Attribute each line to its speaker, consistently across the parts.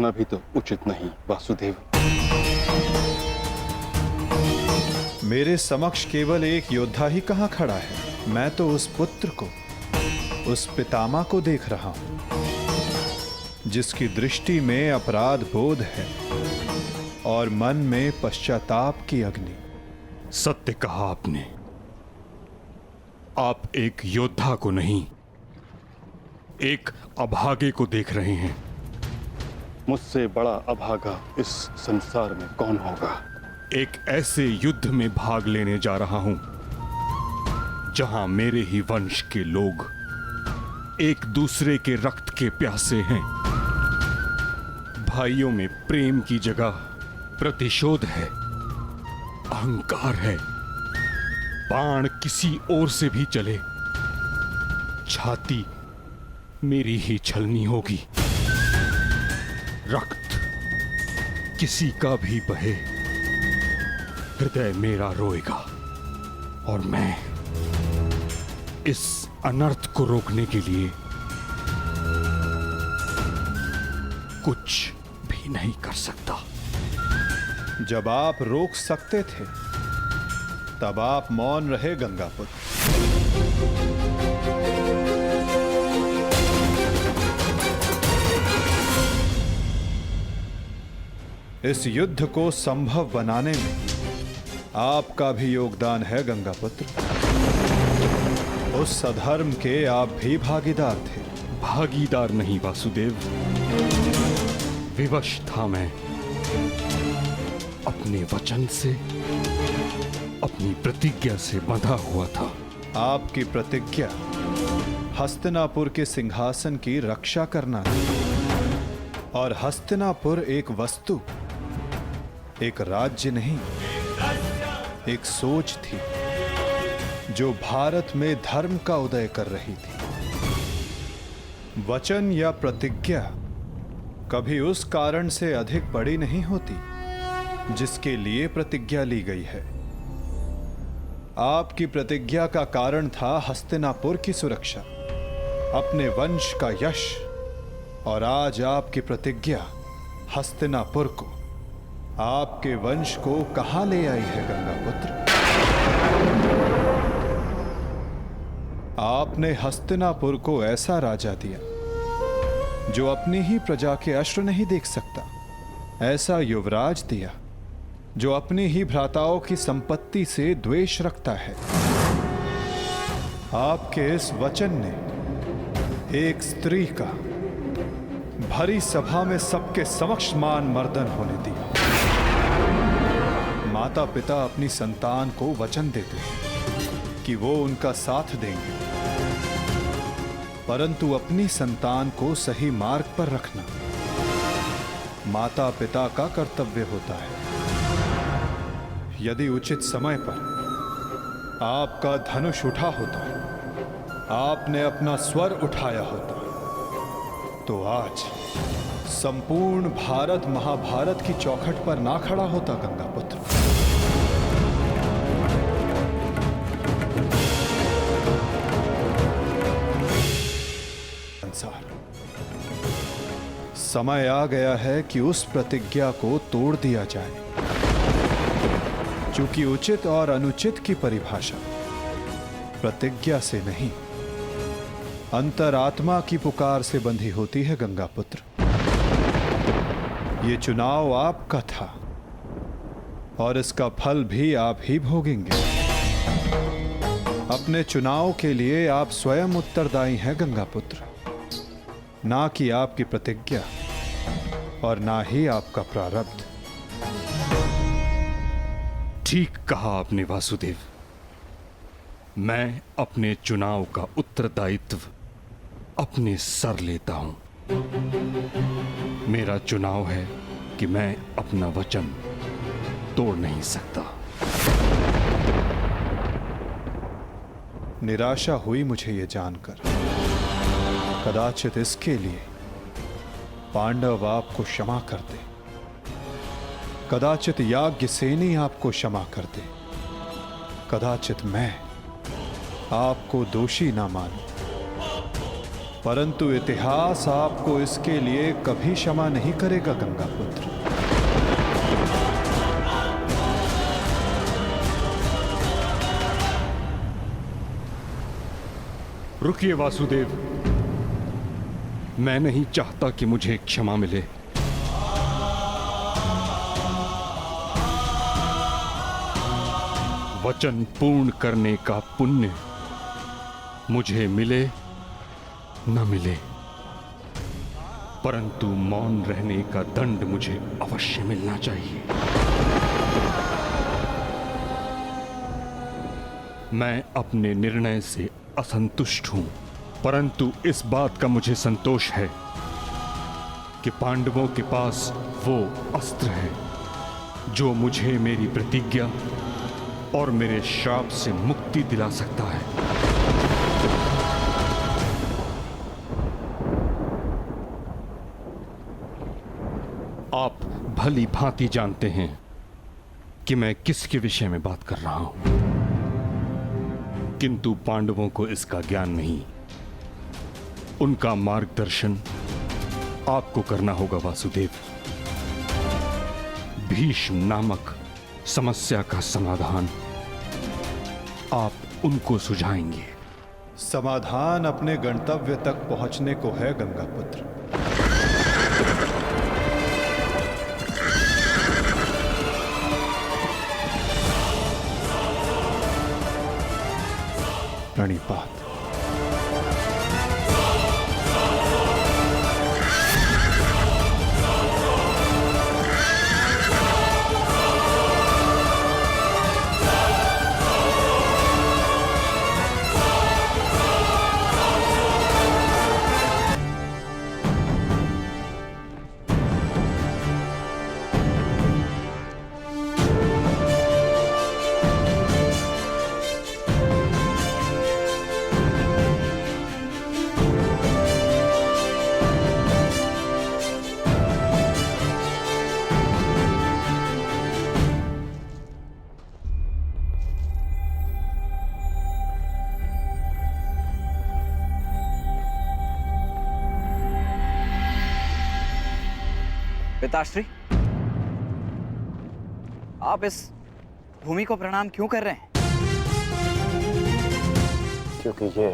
Speaker 1: देखना भी तो उचित नहीं वासुदेव।
Speaker 2: मेरे समक्ष केवल एक योद्धा ही कहां खड़ा है? मैं तो उस पुत्र को, उस पितामह को देख रहा हूं जिसकी दृष्टि में अपराध बोध है और मन में पश्चाताप की अग्नि।
Speaker 3: सत्य कहा आपने। आप एक योद्धा को नहीं, एक अभागे को देख रहे हैं।
Speaker 1: मुझसे बड़ा अभागा इस संसार में कौन होगा?
Speaker 3: एक ऐसे युद्ध में भाग लेने जा रहा हूं जहां मेरे ही वंश के लोग एक दूसरे के रक्त के प्यासे हैं। भाइयों में प्रेम की जगह प्रतिशोध है, अहंकार है। बाण किसी ओर से भी चले, छाती मेरी ही छलनी होगी। रक्त किसी का भी बहे, हृदय मेरा रोएगा और मैं इस अनर्थ को रोकने के लिए कुछ भी नहीं कर सकता।
Speaker 2: जब आप रोक सकते थे तब आप मौन रहे गंगापुत्र। इस युद्ध को संभव बनाने में आपका भी योगदान है गंगापुत्र। उस अधर्म के आप भी भागीदार थे।
Speaker 3: भागीदार नहीं वासुदेव, विवश था मैं। अपने वचन से, अपनी प्रतिज्ञा से बंधा हुआ था।
Speaker 2: आपकी प्रतिज्ञा हस्तिनापुर के सिंहासन की रक्षा करना थी। और हस्तिनापुर एक वस्तु, एक राज्य नहीं, एक सोच थी जो भारत में धर्म का उदय कर रही थी। वचन या प्रतिज्ञा कभी उस कारण से अधिक बड़ी नहीं होती जिसके लिए प्रतिज्ञा ली गई है। आपकी प्रतिज्ञा का कारण था हस्तिनापुर की सुरक्षा, अपने वंश का यश। और आज आपकी प्रतिज्ञा हस्तिनापुर को, आपके वंश को कहां ले आई है गंगापुत्र? आपने हस्तिनापुर को ऐसा राजा दिया जो अपनी ही प्रजा के अश्रु नहीं देख सकता, ऐसा युवराज दिया जो अपनी ही भ्राताओं की संपत्ति से द्वेष रखता है। आपके इस वचन ने एक स्त्री का भरी सभा में सबके समक्ष मान मर्दन होने दिया। माता पिता अपनी संतान को वचन देते हैं कि वो उनका साथ देंगे, परंतु अपनी संतान को सही मार्ग पर रखना माता पिता का कर्तव्य होता है। यदि उचित समय पर आपका धनुष उठा होता, आपने अपना स्वर उठाया होता, तो आज संपूर्ण भारत महाभारत की चौखट पर ना खड़ा होता गंगापुत्र। समय आ गया है कि उस प्रतिज्ञा को तोड़ दिया जाए, क्योंकि उचित और अनुचित की परिभाषा प्रतिज्ञा से नहीं, अंतरात्मा की पुकार से बंधी होती है गंगापुत्र। ये चुनाव आपका था और इसका फल भी आप ही भोगेंगे। अपने चुनाव के लिए आप स्वयं उत्तरदायी हैं गंगापुत्र, ना कि आपकी प्रतिज्ञा और ना ही आपका प्रारब्ध।
Speaker 3: ठीक कहा आपने वासुदेव। मैं अपने चुनाव का उत्तरदायित्व अपने सर लेता हूं। मेरा चुनाव है कि मैं अपना वचन तोड़ नहीं सकता।
Speaker 2: निराशा हुई मुझे ये जानकर। कदाचित इसके लिए पांडव आपको क्षमा कर दे, कदाचित याज्ञसेनी आपको क्षमा कर दे, कदाचित मैं आपको दोषी ना मानूं, परंतु इतिहास आपको इसके लिए कभी क्षमा नहीं करेगा गंगापुत्र।
Speaker 3: रुकिए वासुदेव, मैं नहीं चाहता कि मुझे क्षमा मिले। वचन पूर्ण करने का पुण्य मुझे मिले न मिले, परंतु मौन रहने का दंड मुझे अवश्य मिलना चाहिए। मैं अपने निर्णय से असंतुष्ट हूं, परंतु इस बात का मुझे संतोष है कि पांडवों के पास वो अस्त्र है जो मुझे मेरी प्रतिज्ञा और मेरे श्राप से मुक्ति दिला सकता है। आप भली भांति जानते हैं कि मैं किसके विषय में बात कर रहा हूं, किंतु पांडवों को इसका ज्ञान नहीं। उनका मार्गदर्शन आपको करना होगा वासुदेव। भीष्म नामक समस्या का समाधान आप उनको सुझाएंगे।
Speaker 2: समाधान अपने गंतव्य तक पहुंचने को है गंगापुत्र। प्रणिपात।
Speaker 4: पिताश्री, आप इस भूमि को प्रणाम क्यों कर रहे हैं?
Speaker 5: क्योंकि ये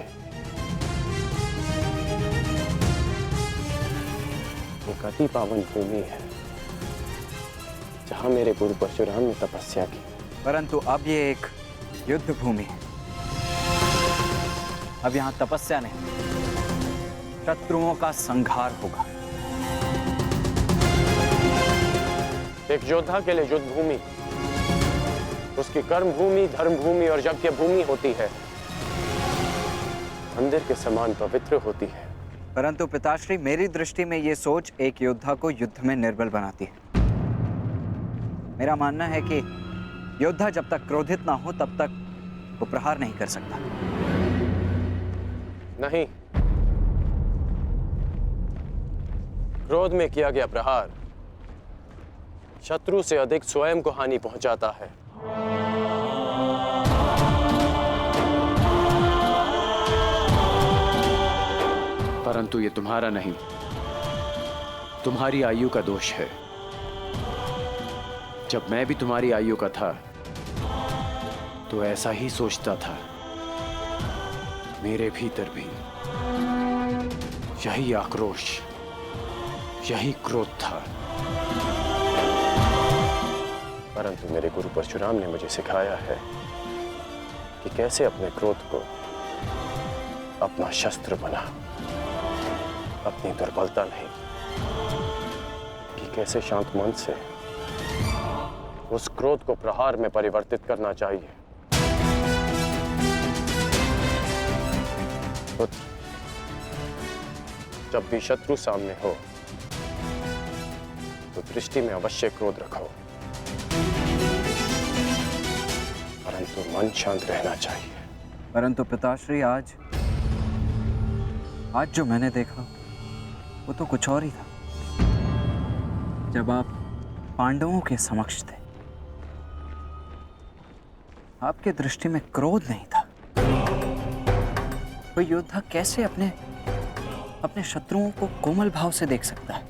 Speaker 5: एक अति पावन भूमि है जहां मेरे गुरु परशुराम ने तपस्या की।
Speaker 4: परंतु अब ये एक युद्ध भूमि है। अब यहां तपस्या नहीं, शत्रुओं का संहार होगा।
Speaker 5: एक योद्धा के लिए युद्ध भूमि उसकी कर्म भूमि, धर्म भूमि और यज्ञ भूमि होती है, मंदिर के समान पवित्र होती है।
Speaker 4: परंतु पिताश्री, मेरी दृष्टि में ये सोच एक योद्धा को युद्ध में निर्बल बनाती है। मेरा मानना है कि योद्धा जब तक क्रोधित ना हो तब तक वो प्रहार नहीं कर सकता।
Speaker 5: नहीं, क्रोध में किया गया प्रहार शत्रु से अधिक स्वयं को हानि पहुंचाता है। परंतु ये तुम्हारा नहीं, तुम्हारी आयु का दोष है। जब मैं भी तुम्हारी आयु का था तो ऐसा ही सोचता था। मेरे भीतर भी यही आक्रोश, यही क्रोध था। परंतु मेरे गुरु परशुराम ने मुझे सिखाया है कि कैसे अपने क्रोध को अपना शस्त्र बना, अपनी दुर्बलता नहीं, कि कैसे शांत मन से उस क्रोध को प्रहार में परिवर्तित करना चाहिए। पुत्र, जब भी शत्रु सामने हो तो दृष्टि में अवश्य क्रोध रखो, परंतु मन शांत रहना चाहिए।
Speaker 4: परंतु पिताश्री, आज जो मैंने देखा वो तो कुछ और ही था। जब आप पांडवों के समक्ष थे, आपके दृष्टि में क्रोध नहीं था। कोई योद्धा कैसे अपने अपने शत्रुओं को कोमल भाव से देख सकता है।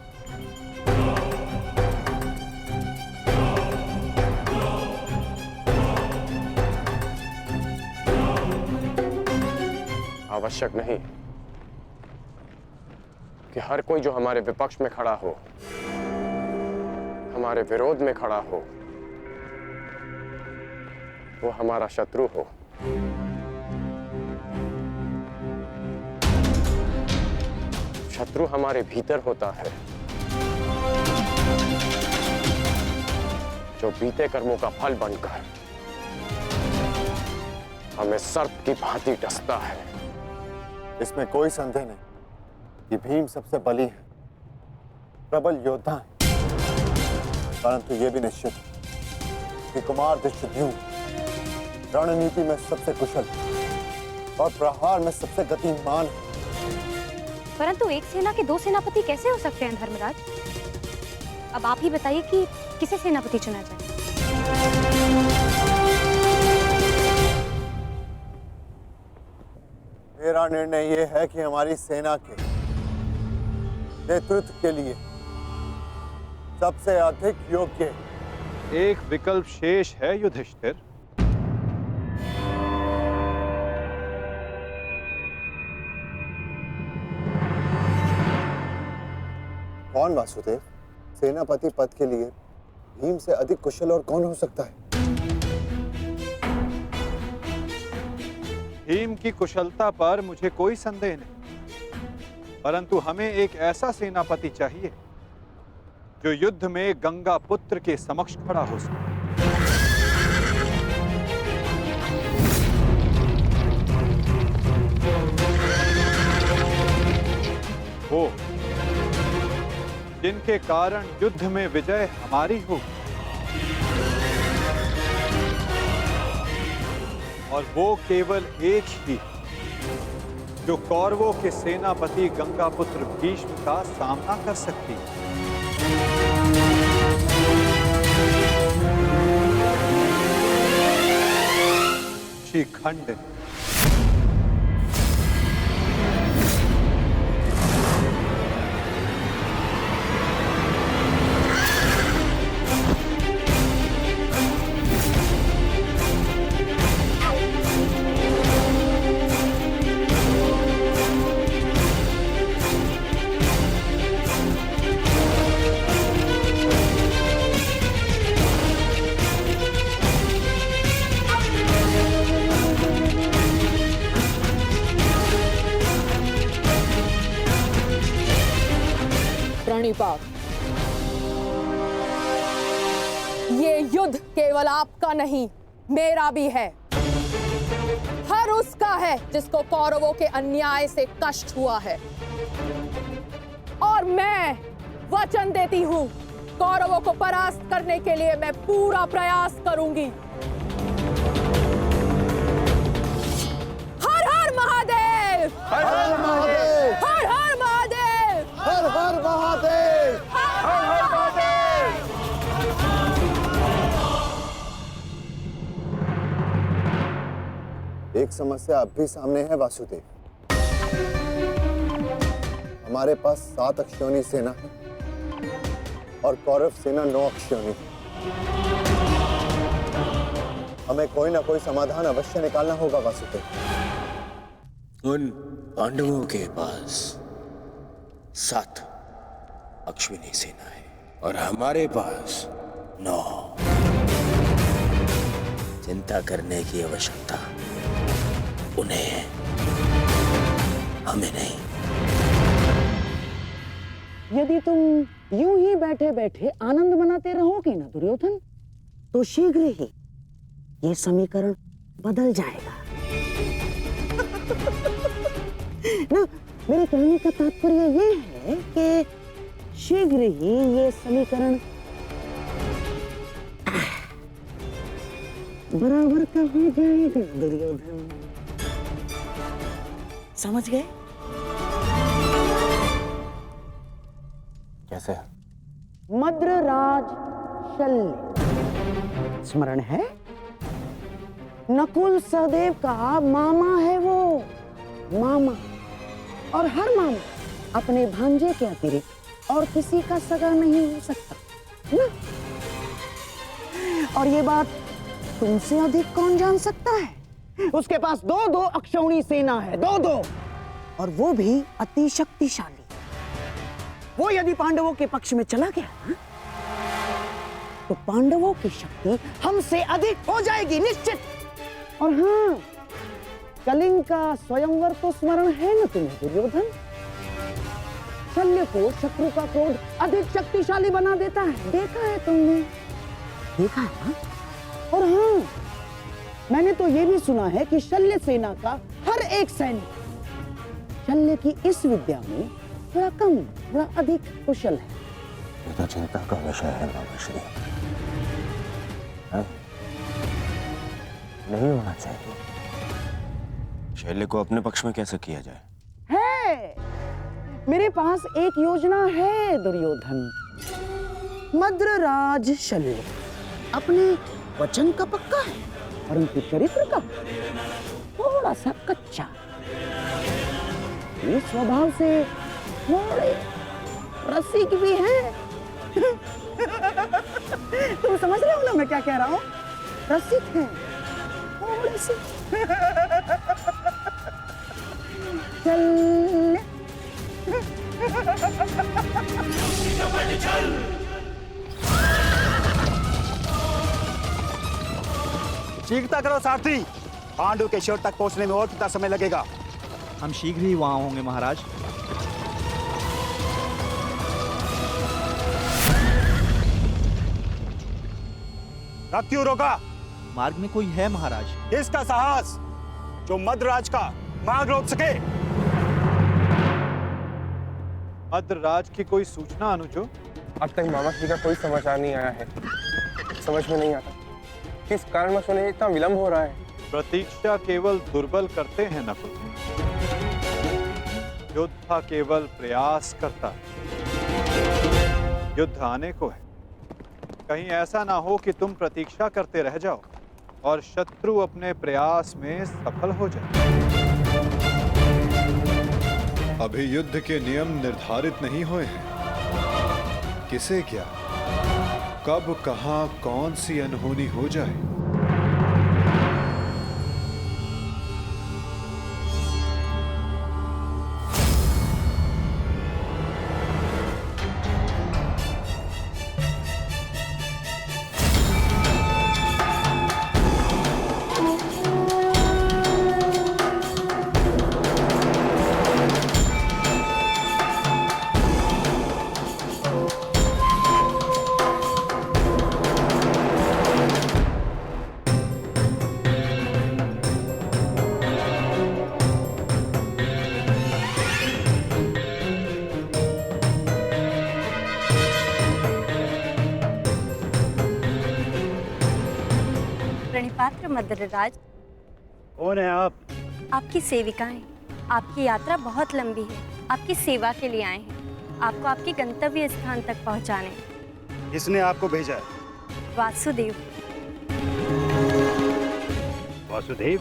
Speaker 5: आवश्यक नहीं कि हर कोई जो हमारे विपक्ष में खड़ा हो, हमारे विरोध में खड़ा हो, वो हमारा शत्रु हो। शत्रु हमारे भीतर होता है, जो बीते कर्मों का फल बनकर हमें सर्प की भांति डसता है।
Speaker 1: इसमें कोई संदेह नहीं कि भीम सबसे बली है, प्रबल योद्धा है, परंतु यह भी निश्चित है कि कुमार धृष्टद्युम्न रणनीति में सबसे कुशल और प्रहार में सबसे गतिमान है।
Speaker 6: परंतु एक सेना के 2 सेनापति कैसे हो सकते हैं धर्मराज? अब आप ही बताइए कि किसे सेनापति चुना जाए।
Speaker 1: मेरा निर्णय यह है कि हमारी सेना के नेतृत्व के लिए सबसे अधिक योग्य एक विकल्प शेष है युधिष्ठिर। कौन वासुदेव? सेनापति पद के लिए भीम से अधिक कुशल और कौन हो सकता है? भीम की कुशलता पर मुझे कोई संदेह नहीं, परंतु हमें एक ऐसा सेनापति चाहिए जो युद्ध में गंगा पुत्र के समक्ष खड़ा हो सके। वो जिनके कारण युद्ध में विजय हमारी हो, और वो केवल एक ही जो कौरवों के सेनापति गंगापुत्र भीष्म का सामना कर सकती है। शिखंड।
Speaker 7: प्रणिपात, ये युद्ध केवल आपका नहीं, मेरा भी है। हर उसका है जिसको कौरवों के अन्याय से कष्ट हुआ है। और मैं वचन देती हूं, कौरवों को परास्त करने के लिए मैं पूरा प्रयास करूंगी। हर हर महादेव!
Speaker 1: हर हर महादेव!
Speaker 7: हर हर महादेव!
Speaker 1: हर हर महादेव! हर हर महादेव! एक समस्या अब भी सामने है वासुदेव। हमारे पास 7 अक्षौणी सेना है और कौरव सेना 9 अक्षौणी। हमें कोई ना कोई समाधान अवश्य निकालना होगा वासुदेव।
Speaker 8: उन पांडवों के पास 7 अश्विनी सेना है और हमारे पास 9। चिंता करने की आवश्यकता उन्हें है, हमें नहीं।
Speaker 9: यदि तुम यूं ही बैठे बैठे आनंद मनाते रहोगे ना दुर्योधन, तो शीघ्र ही ये समीकरण बदल जाएगा। ना, मेरे कहने का तात्पर्य ये है कि शीघ्र ही ये समीकरण बराबर का हो जाएगा दुर्योधन। समझ गए?
Speaker 1: कैसे?
Speaker 9: मद्रराज शल्य स्मरण है? नकुल सहदेव का मामा है वो, मामा। और हर मामा अपने भांजे के अतिरिक्त और किसी का सगा नहीं हो सकता ना? और ये बात तुमसे अधिक कौन जान सकता है? उसके पास 2-2 अक्षौणी सेना है, 2-2, और वो भी अति शक्तिशाली। वो यदि पांडवों के पक्ष में चला गया ना, तो पांडवों की शक्ति हमसे अधिक हो जाएगी निश्चित। और हाँ, कलिंग का स्वयंवर तो स्मरण है ना तुम्हें दुर्योधन? शल्य को शत्रु का क्रोध अधिक शक्तिशाली बना देता है, देखा है तुमने? देखा है ना? और हाँ, मैंने तो ये भी सुना है कि शल्य सेना का हर एक सैनिक शल्य की इस विद्या में थोड़ा कम, थोड़ा अधिक कुशल है।
Speaker 1: ये तो चिंता का विषय है मामाश्री। नहीं होना चाहिए।
Speaker 5: शैल्य को अपने पक्ष में कैसे किया जाए?
Speaker 9: है, मेरे पास एक योजना है दुर्योधन। मद्रराज शल्य अपने वचन का पक्का है, परंतु चरित्र का थोड़ा सा कच्चा। ये स्वभाव से थोड़े रसिक भी हैं। तुम समझ रहे हो ना मैं क्या कह रहा हूँ? रसिक हैं थोड़े से। चल
Speaker 10: शीघ्रता करो सारथी, पांडु के शिविर तक पहुंचने में और कितना समय लगेगा?
Speaker 11: हम शीघ्र ही वहां होंगे महाराज।
Speaker 10: रथ क्यों रोका?
Speaker 11: मार्ग में कोई है महाराज।
Speaker 10: किसका साहस जो मद्रराज का मार्ग रोक सके?
Speaker 2: मद्रराज की कोई सूचना अनुजो?
Speaker 12: अब तक मामाश्री का कोई समाचार नहीं आया है। समझ में नहीं आता किस कारणवश उन्हें इतना विलंब हो रहा है।
Speaker 2: प्रतीक्षा केवल दुर्बल करते हैं नकुल। योद्धा केवल प्रयास करता है। युद्ध आने को है। कहीं ऐसा ना हो कि तुम प्रतीक्षा करते रह जाओ और शत्रु अपने प्रयास में सफल हो जाए। अभी युद्ध के नियम निर्धारित नहीं हुए हैं। किसे क्या, कब, कहां, कौन सी अनहोनी हो जाए।
Speaker 13: प्रणिपात्र मद्रराज।
Speaker 10: कौन है आप?
Speaker 13: आपकी सेविकाएं। आपकी यात्रा बहुत लंबी है, आपकी सेवा के लिए आए हैं, आपको आपके गंतव्य स्थान तक पहुंचाने।
Speaker 10: किसने आपको भेजा है?
Speaker 13: वासुदेव।
Speaker 10: वासुदेव?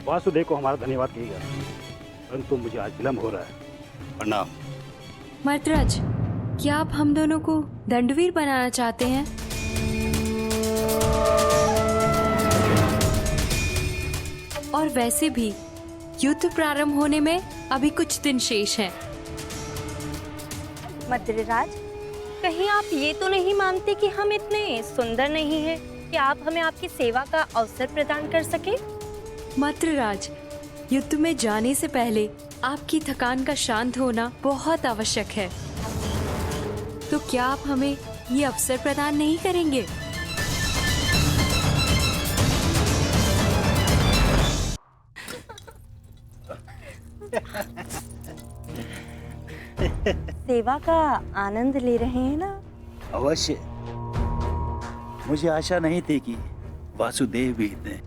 Speaker 10: वासुदेव को हमारा धन्यवाद कीजिएगा, परंतु मुझे आज विलंब हो रहा है। प्रणाम।
Speaker 14: मद्रराज, क्या आप हम दोनों को दंडवीर बनाना चाहते हैं? और वैसे भी युद्ध प्रारंभ होने में अभी कुछ दिन शेष हैं।
Speaker 13: मद्रराज, कहीं आप ये तो नहीं मानते कि हम इतने सुंदर नहीं हैं कि आप हमें आपकी सेवा का अवसर प्रदान कर सके?
Speaker 14: मद्रराज, युद्ध में जाने से पहले आपकी थकान का शांत होना बहुत आवश्यक है। तो क्या आप हमें ये अवसर प्रदान नहीं करेंगे?
Speaker 13: सेवा का आनंद ले रहे हैं ना?
Speaker 11: अवश्य। मुझे आशा नहीं थी कि वासुदेव भी इतने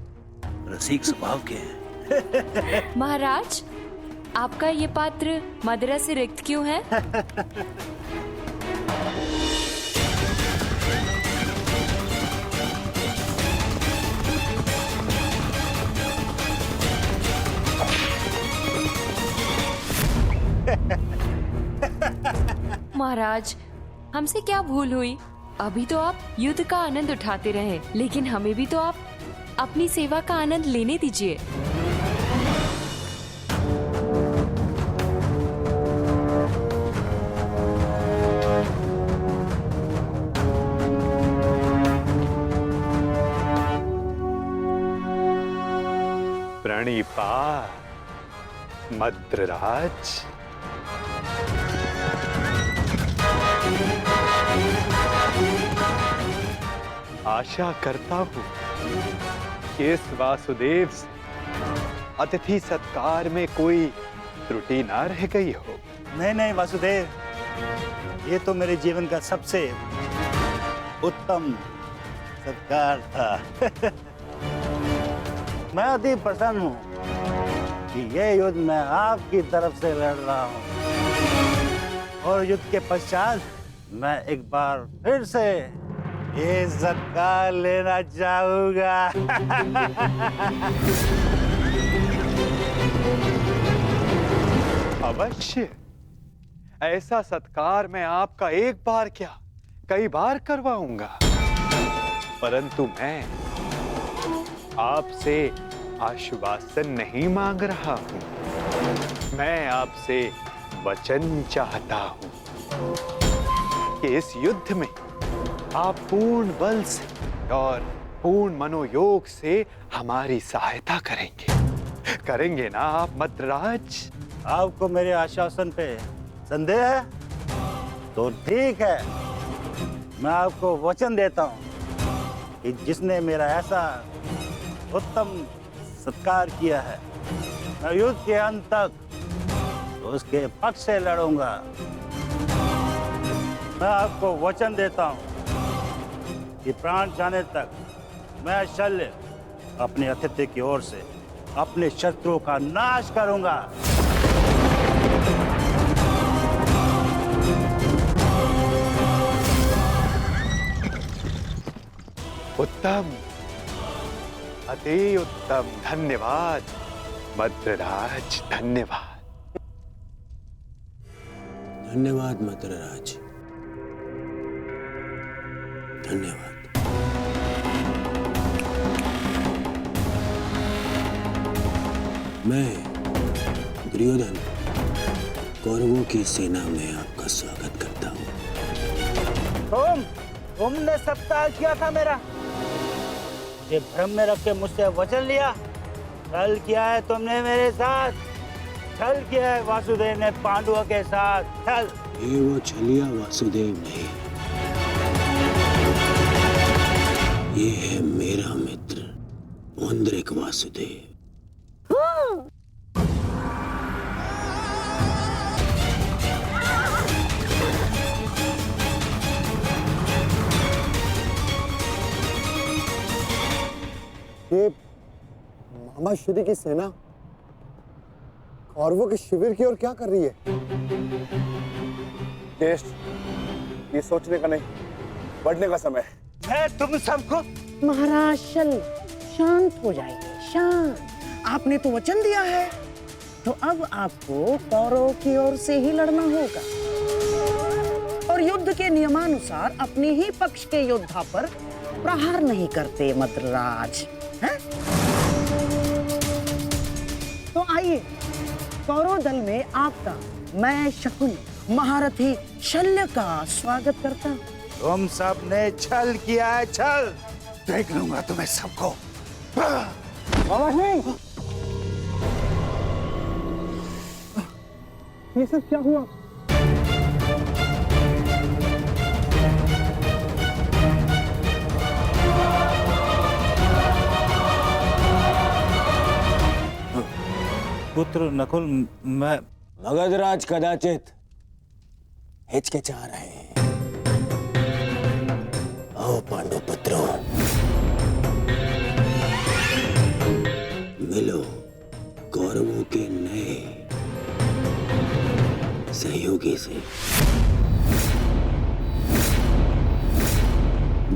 Speaker 11: रसिक स्वभाव के हैं।
Speaker 14: महाराज, आपका ये पात्र मदिरा से रिक्त क्यों है? महाराज, हमसे क्या भूल हुई? अभी तो आप युद्ध का आनंद उठाते रहे, लेकिन हमें भी तो आप अपनी सेवा का आनंद लेने दीजिए।
Speaker 15: प्रणिपा मद्रराज। आशा करता हूं कि इस वासुदेव अतिथि सत्कार में कोई त्रुटि ना रह गई हो।
Speaker 11: नहीं नहीं वासुदेव, ये तो मेरे जीवन का सबसे उत्तम सत्कार था। मैं अति प्रसन्न हूँ कि ये युद्ध मैं आपकी तरफ से लड़ रहा हूँ, और युद्ध के पश्चात मैं एक बार फिर से ये सत्कार लेना चाहूंगा।
Speaker 15: अवश्य, ऐसा सत्कार मैं आपका एक बार क्या कई बार करवाऊंगा, परंतु मैं आपसे आश्वासन नहीं मांग रहा हूं। मैं आपसे वचन चाहता हूं कि इस युद्ध में आप पूर्ण बल से और पूर्ण मनोयोग से हमारी सहायता करेंगे ना आप मद्रराज?
Speaker 11: आपको मेरे आश्वासन पे संदेह है? तो ठीक है, मैं आपको वचन देता हूँ कि जिसने मेरा ऐसा उत्तम सत्कार किया है, मैं युद्ध के अंत तक उसके पक्ष से लड़ूंगा। मैं आपको वचन देता हूँ कि प्राण जाने तक मैं शल्य अपने अतिथि की ओर से अपने शत्रुओं का नाश करूंगा।
Speaker 15: उत्तम, अति उत्तम। धन्यवाद मद्रराज, धन्यवाद।
Speaker 8: धन्यवाद मद्रराज, धन्यवाद। मैं दुर्योधन कौरवों की सेना में आपका स्वागत करता हूँ।
Speaker 11: तुमने सत्कार किया था मेरा, मुझे भ्रम में रख के मुझसे वचन लिया। छल किया है तुमने मेरे साथ, छल किया है वासुदेव ने पांडवों के साथ। छल।
Speaker 8: ये वो छलिया वासुदेव नहीं, ये है मेरा मित्र पौंड्रिक वासुदेव।
Speaker 1: ये मामा श्री की सेना कौरवों के शिविर की ओर क्या कर रही है?
Speaker 12: ज्येष्ठ, ये सोचने का नहीं, बढ़ने का समय।
Speaker 11: मैं तुम सबको।
Speaker 9: महाराज शांत हो जाइए, शांत। आपने तो वचन दिया है, तो अब आपको कौरवों की ओर से ही लड़ना होगा, और युद्ध के नियमानुसार अपने ही पक्ष के योद्धा पर प्रहार नहीं करते मद्रराज, हैं? तो आइए, कौरव दल में आपका मैं शकुनी महारथी शल्य का स्वागत करता हूँ।
Speaker 11: तुम सब ने छल किया है, छल। देख लूंगा तुम्हें सबको।
Speaker 12: ये सब क्या हुआ?
Speaker 11: पुत्र नकुल, मैं
Speaker 8: मगधराज कदाचित हिचकिचा रहे हैं। आओ पांडु पुत्रों, मिलो कौरवों के नए सहयोगी से,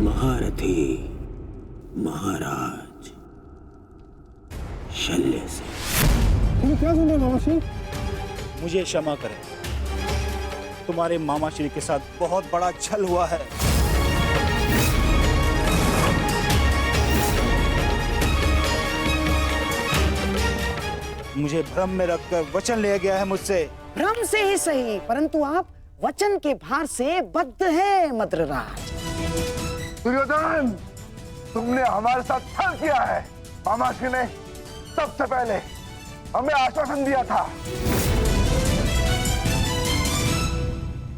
Speaker 8: महारथी महाराज शल्य से।
Speaker 12: तुम क्या सुन रहे हो मामा श्री?
Speaker 11: मुझे क्षमा करें, तुम्हारे मामा श्री के साथ बहुत बड़ा छल हुआ है। मुझे भ्रम में रखकर वचन लिया गया है मुझसे।
Speaker 9: भ्रम से ही सही, परंतु आप वचन के भार से बद्ध है मद्रराज।
Speaker 16: दुर्योधन, तुमने हमारे साथ छल किया है। मामा श्री ने सबसे पहले हमें आश्वासन दिया था।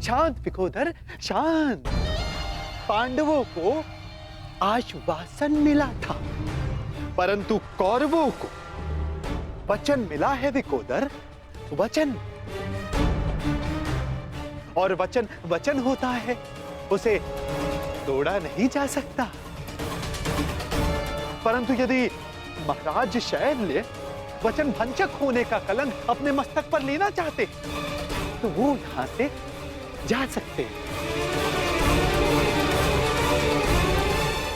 Speaker 15: शांत विकोदर, शांत। पांडवों को आश्वासन मिला था, परंतु कौरवों को वचन मिला है विकोदर, वचन। और वचन वचन होता है, उसे तोड़ा नहीं जा सकता। परंतु यदि महाराज शैल्य वचन भंजक होने का कलंक अपने मस्तक पर लेना चाहते तो वो यहां से जा सकते हैं।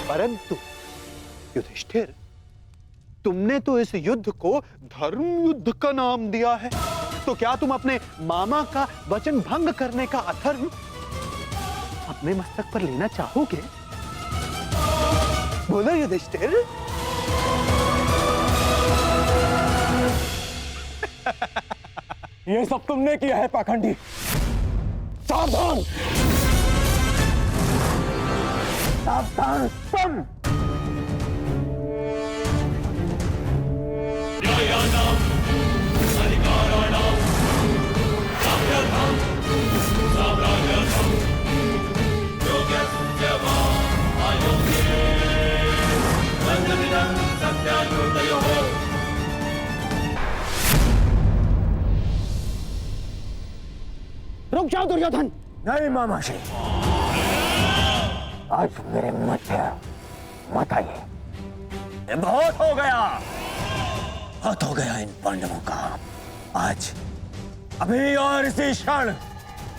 Speaker 15: परंतु युधिष्ठिर, तुमने तो इस युद्ध को धर्म युद्ध का नाम दिया है, तो क्या तुम अपने मामा का वचन भंग करने का अधर्म अपने मस्तक पर लेना चाहोगे? बोलो युधिष्ठिर।
Speaker 16: ये सब तुमने किया है पाखंडी। सावधान, सावधान सुन।
Speaker 9: रुक जाओ दुर्योधन।
Speaker 16: नहीं मामा श्री, आज मेरे मत आइए।
Speaker 1: ये बहुत हो गया, बहुत हो गया इन पांडवों का। आज अभी और इसी क्षण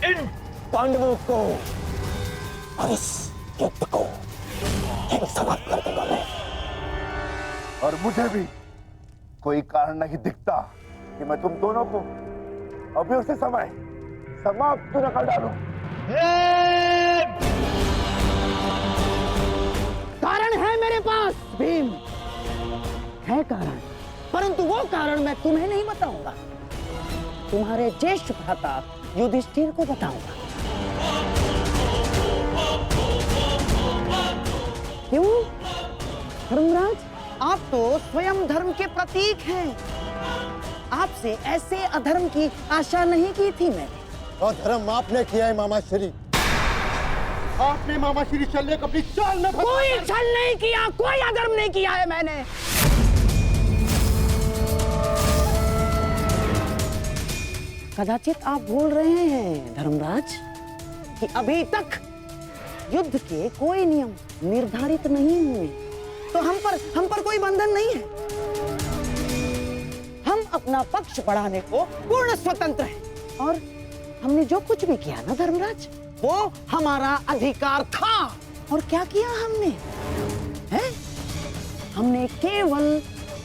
Speaker 1: इन पांडवों को और इस युद्ध को समाप्त कर दूंगा मैं।
Speaker 16: और मुझे भी कोई कारण नहीं दिखता कि मैं तुम दोनों को अभी उसी समय समाप्त न कर डालूं।
Speaker 9: कारण है मेरे पास भीम, है कारण, परंतु वो कारण मैं तुम्हें नहीं बताऊंगा, तुम्हारे ज्येष्ठ भ्राता युधिष्ठिर को बताऊंगा। क्यों धर्मराज, आप तो स्वयं धर्म के प्रतीक हैं। आपसे ऐसे अधर्म की आशा नहीं की थी मैंने।
Speaker 1: और धर्म आपने किया है मामा श्री। आपने मामा श्री शल्य को अपनी चाल में
Speaker 9: कोई छल नहीं किया, कोई अधर्म नहीं किया है मैंने। कदाचित आप भूल रहे हैं धर्मराज कि अभी तक युद्ध के कोई नियम निर्धारित नहीं हुए, तो हम पर कोई बंधन नहीं है। हम अपना पक्ष बढ़ाने को पूर्ण स्वतंत्र हैं। और हमने जो कुछ भी किया ना धर्मराज, वो हमारा अधिकार था। और क्या किया हमने? हैं? हमने केवल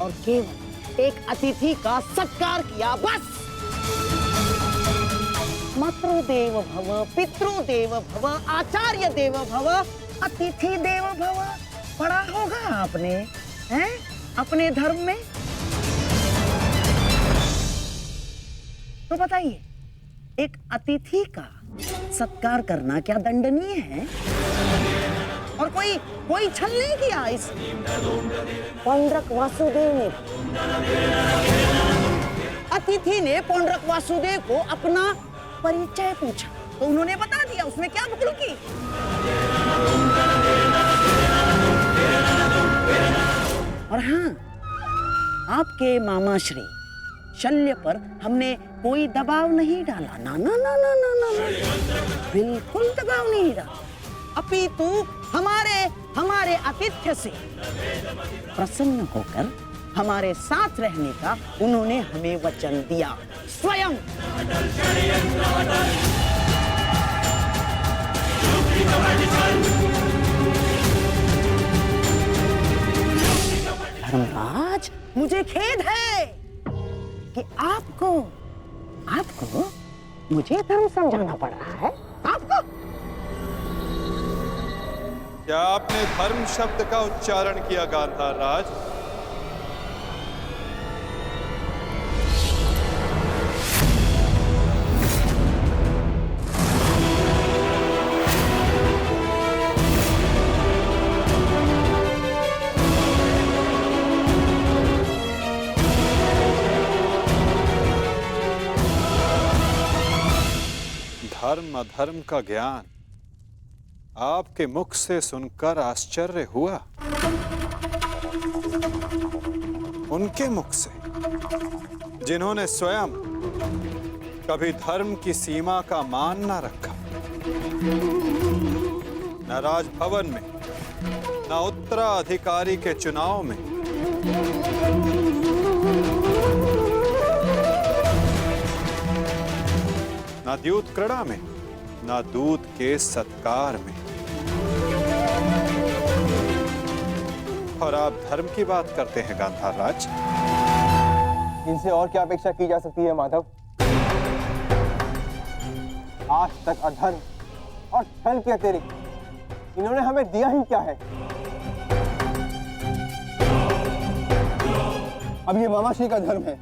Speaker 9: और केवल एक अतिथि का सत्कार किया, बस। मातृदेव भव, पितृदेव भव, आचार्य देव भव, अतिथि देव भव पढ़ा होगा आपने, हैं? अपने धर्म में। तो बताइए, एक अतिथि का सत्कार करना क्या दंडनीय है? और कोई छल नहीं किया इस पौंड्रक वासुदेव ने। अतिथि ने पौंड्रक वासुदेव को अपना परिचय पूछा तो उन्होंने बता दिया, उसमें क्या भूल की। और हाँ, आपके मामा श्री शल्य पर हमने कोई दबाव नहीं डाला। ना ना ना ना ना ना, बिल्कुल दबाव नहीं डाला। अपितु हमारे आतिथ्य से प्रसन्न होकर हमारे साथ रहने का उन्होंने हमें वचन दिया स्वयं। धर्मराज, मुझे खेद है कि आपको मुझे धर्म समझाना पड़ रहा है आपको?
Speaker 2: क्या आपने धर्म शब्द का उच्चारण किया गांधार राज? धर्म अधर्म का ज्ञान आपके मुख से सुनकर आश्चर्य हुआ, उनके मुख से जिन्होंने स्वयं कभी धर्म की सीमा का मान न रखा, न राजभवन में, न उत्तराधिकारी के चुनाव में, न द्यूत क्रीड़ा में, न दूत के सत्कार में, और आप धर्म की बात करते हैं गांधार राज।
Speaker 12: इनसे और क्या अपेक्षा की जा सकती है माधव? आज तक अधर्म और छल के अतिरिक्त इन्होंने हमें दिया ही क्या है? अब ये मामाश्री का धर्म है,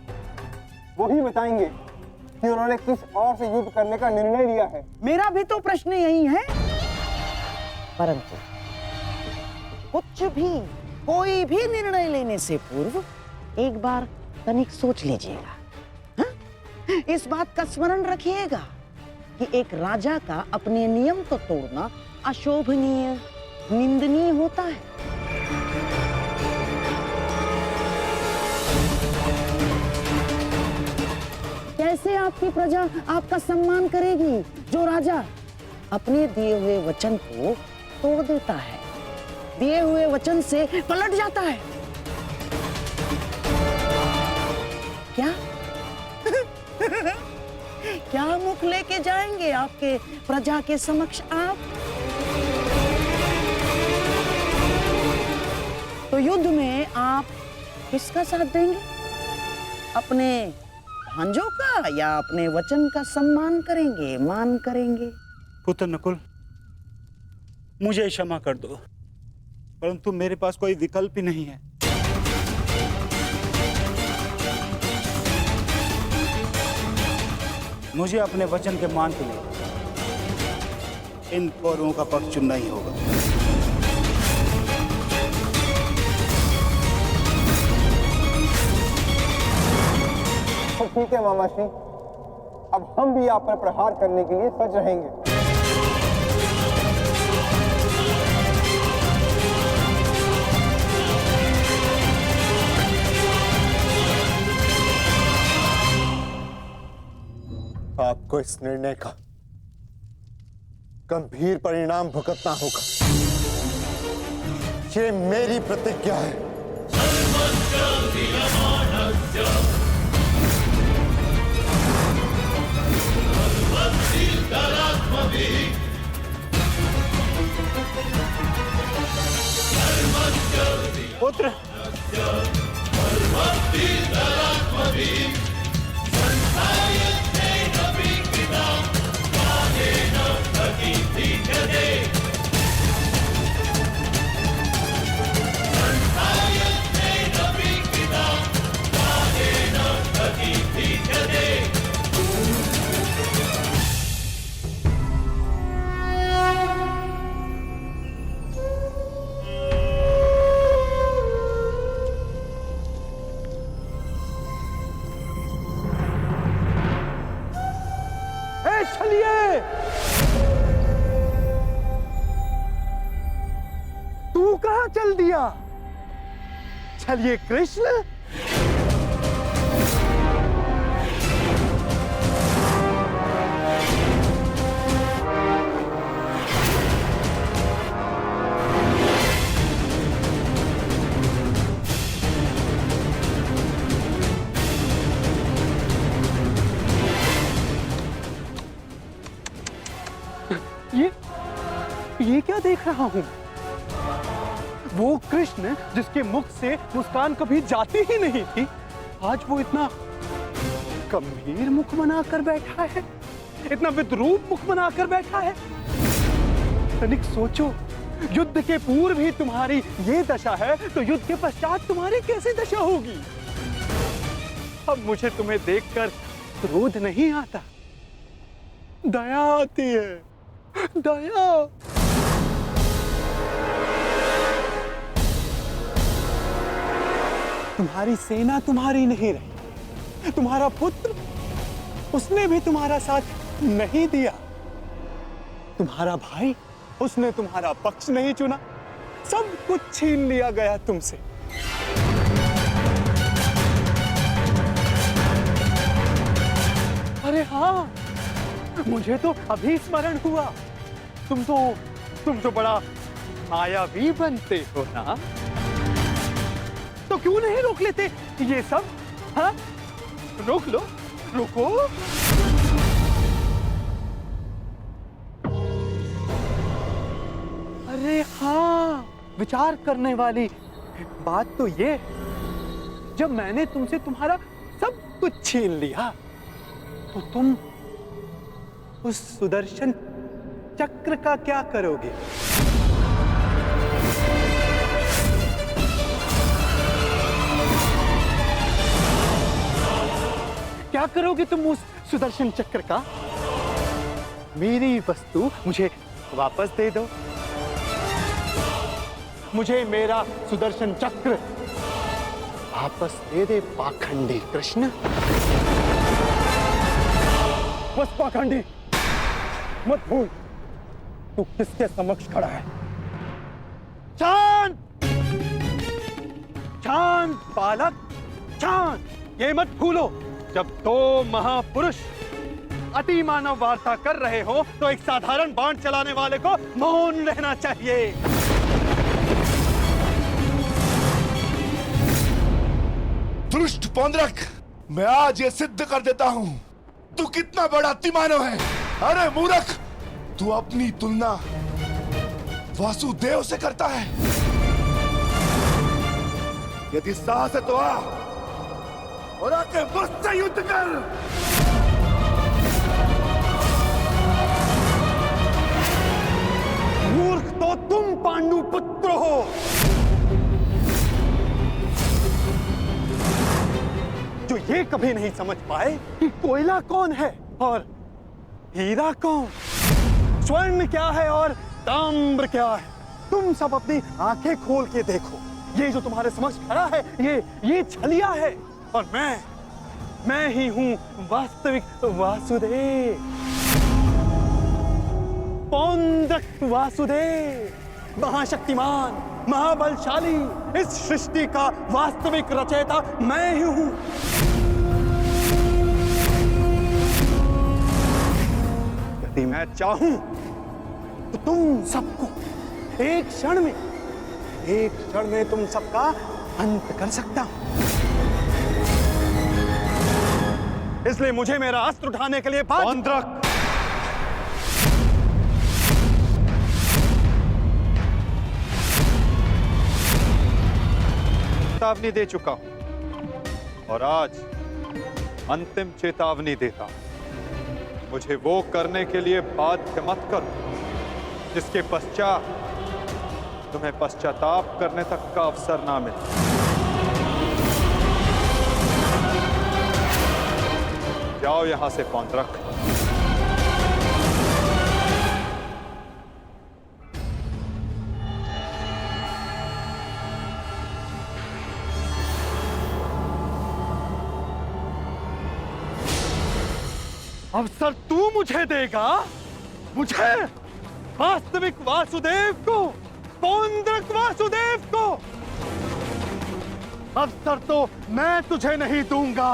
Speaker 12: वो ही बताएंगे कि उन्होंने किस और से युद्ध करने का निर्णय लिया है।
Speaker 9: मेरा भी तो प्रश्न यही है, परंतु कुछ भी कोई भी निर्णय लेने से पूर्व एक बार तनिक सोच लीजिएगा। हाँ? इस बात का स्मरण रखिएगा कि एक राजा का अपने नियम को तोड़ना अशोभनीय, निंदनीय होता है। कैसे आपकी प्रजा आपका सम्मान करेगी जो राजा अपने दिए हुए वचन को तोड़ देता है, दिए हुए वचन से पलट जाता है? क्या क्या मुख लेके जाएंगे आपके प्रजा के समक्ष आप? तो युद्ध में आप किसका साथ देंगे? अपने भांजों का या अपने वचन का सम्मान करेंगे, मान करेंगे?
Speaker 11: पुत्र नकुल, मुझे क्षमा कर दो, परंतु मेरे पास कोई विकल्प ही नहीं है। मुझे अपने वचन के मान के लिए इन कौरवों का पक्ष चुनना ही होगा।
Speaker 12: तो ठीक है मामाश्री, अब हम भी आप पर प्रहार करने के लिए सज रहेंगे।
Speaker 1: आपको इस निर्णय का गंभीर परिणाम भुगतना होगा। ये मेरी प्रतिज्ञा है।
Speaker 11: पुत्र
Speaker 12: तू कहां चल दिया? चलिए कृष्ण। ये क्या देख रहा हूं? वो कृष्ण जिसके मुख से मुस्कान कभी जाती ही नहीं थी, आज वो इतना गंभीर मुख बनाकर बैठा है।
Speaker 15: इतना विद्रूप मुख बनाकर बैठा है। तनिक सोचो, युद्ध के पूर्व ही तुम्हारी ये दशा है तो युद्ध के पश्चात तुम्हारी कैसी दशा होगी। अब मुझे तुम्हें देखकर क्रोध नहीं आता, दया आती है, दया। तुम्हारी सेना तुम्हारी नहीं रही, तुम्हारा पुत्र उसने भी तुम्हारा साथ नहीं दिया, तुम्हारा भाई उसने तुम्हारा पक्ष नहीं चुना, सब कुछ छीन लिया गया तुमसे। अरे हाँ, मुझे तो अभी स्मरण हुआ, तुम तो बड़ा मायावी बनते हो ना, तो क्यों नहीं रोक लेते ये सब? हाँ, रोक लो, रुको। अरे हाँ, विचार करने वाली बात तो ये, जब मैंने तुमसे तुम्हारा सब कुछ छीन लिया तो तुम उस सुदर्शन चक्र का क्या करोगे? क्या करोगे तुम उस सुदर्शन चक्र का? मेरी वस्तु मुझे वापस दे दो, मुझे मेरा सुदर्शन चक्र वापस दे दे पाखंडी कृष्ण। बस पाखंडी, मत भूल तू किसके समक्ष खड़ा है। शांत, शांत बालक, शांत। ये मत भूलो, जब दो महापुरुष अति मानव वार्ता कर रहे हो तो एक साधारण बाण चलाने वाले को मौन रहना चाहिए।
Speaker 16: दुष्ट पौंद्रक, मैं आज ये सिद्ध कर देता हूं तू कितना बड़ा अतिमानव है। अरे मूर्ख, तू अपनी तुलना वासुदेव से करता है। यदि साहस है तो आ और आके मुझसे युद्ध कर।
Speaker 15: मूर्ख तो तुम पांडु पुत्र हो। जो ये कभी नहीं समझ पाए कि कोयला कौन है और हीरा कौन, स्वर्ण क्या है और ताम्र क्या है। तुम सब अपनी आंखें खोल के देखो, ये जो तुम्हारे समक्ष खड़ा है ये छलिया है और मैं ही हूं वास्तविक वासुदेव, पौंड्रक वासुदेव, महाशक्तिमान, महाबलशाली, इस सृष्टि का वास्तविक रचयिता मैं ही हूं। यदि मैं चाहूं तो तुम सबको एक क्षण में तुम सबका अंत कर सकता हूं। इसलिए मुझे मेरा अस्त्र उठाने के लिए पौंड्रक, चेतावनी दे चुका हूं और आज अंतिम चेतावनी देता हूं। मुझे वो करने के लिए बाध्य मत करो जिसके पश्चात तुम्हें पश्चाताप करने तक का अवसर ना मिले। जाओ यहां से पौंड्रक। अवसर तू मुझे देगा, मुझे, वास्तविक वासुदेव को, पौंड्रक वासुदेव को। अवसर तो मैं तुझे नहीं दूंगा।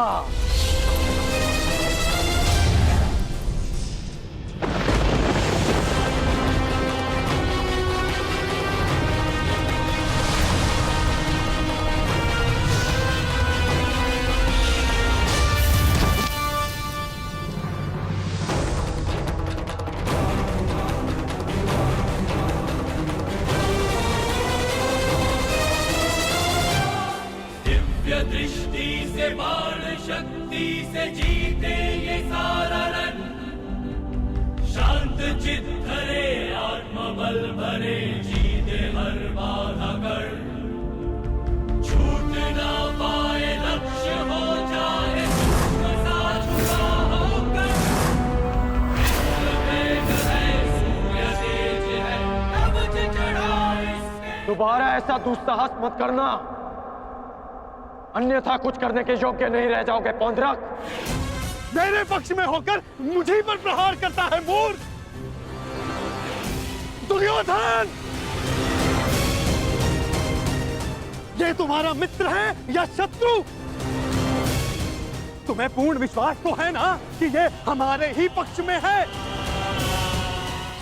Speaker 17: दृष्टि से बाण शक्ति से जीते ये सारा रण, शांत चित धरे आत्मबल भरे जीते हर बाधा कर छूट ना पाए लक्ष्य हो जाए सा झुका होकर वेग है सूर्य तेज है कवच चढ़ा इसके।
Speaker 18: दोबारा ऐसा दुस्साहस मत करना, अन्यथा कुछ करने के योग्य नहीं रह जाओगे पौंड्रक।
Speaker 3: मेरे पक्ष में होकर मुझे पर प्रहार करता है मूर्ख दुर्योधन। ये तुम्हारा मित्र है या शत्रु? तुम्हें पूर्ण विश्वास तो है ना कि ये हमारे ही पक्ष में है।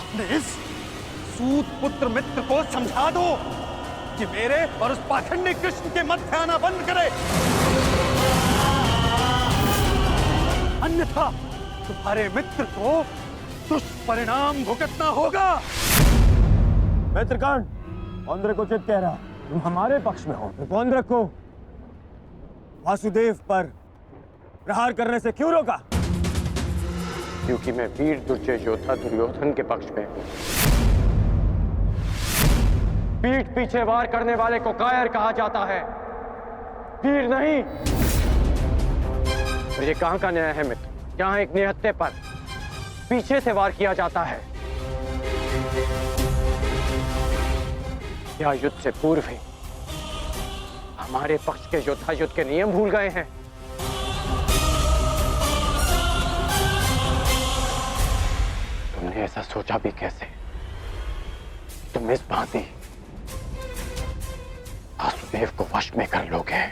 Speaker 3: अपने इस सूत पुत्र मित्र को समझा दो कि मेरे और उस पाखंडी कृष्ण के मध्य आना बंद करे, अन्यथा तुम्हारे मित्र को दुष्परिणाम भुगतना होगा।
Speaker 11: मित्रकर्ण, पौंड्रक उचित कह रहा, तुम हमारे पक्ष में हो। पौंड्रक को वासुदेव पर प्रहार करने से क्यों रोका?
Speaker 18: क्योंकि मैं वीर दुर्जय योद्धा दुर्योधन के पक्ष में हूं। पीठ पीछे वार करने वाले को कायर कहा जाता है, वीर नहीं। और ये कहां का न्याय है मित्र, जहां एक निहत्थे पर पीछे से वार किया जाता है? क्या युद्ध से पूर्व ही हमारे पक्ष के योद्धा युद्ध के नियम भूल गए हैं? तुमने ऐसा सोचा भी कैसे? तुम इस भांति वासुदेव को वश में कर लोगे?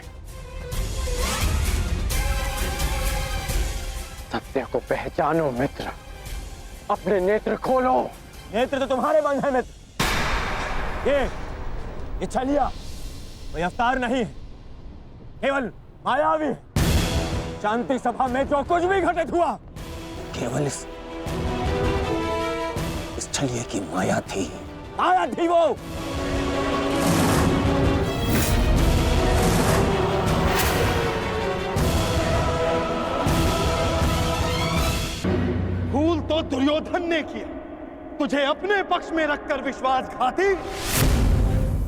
Speaker 18: सत्य को पहचानो मित्र, अपने नेत्र खोलो।
Speaker 11: नेत्र तो तुम्हारे बंद है मित्र। ये छलिया कोई अवतार नहीं है, केवल मायावी। शांति सभा में जो कुछ भी घटित हुआ
Speaker 8: केवल इस छलिए की माया थी।
Speaker 11: माया थी वो।
Speaker 3: भूल तो दुर्योधन ने किया, तुझे अपने पक्ष में रखकर विश्वासघाती।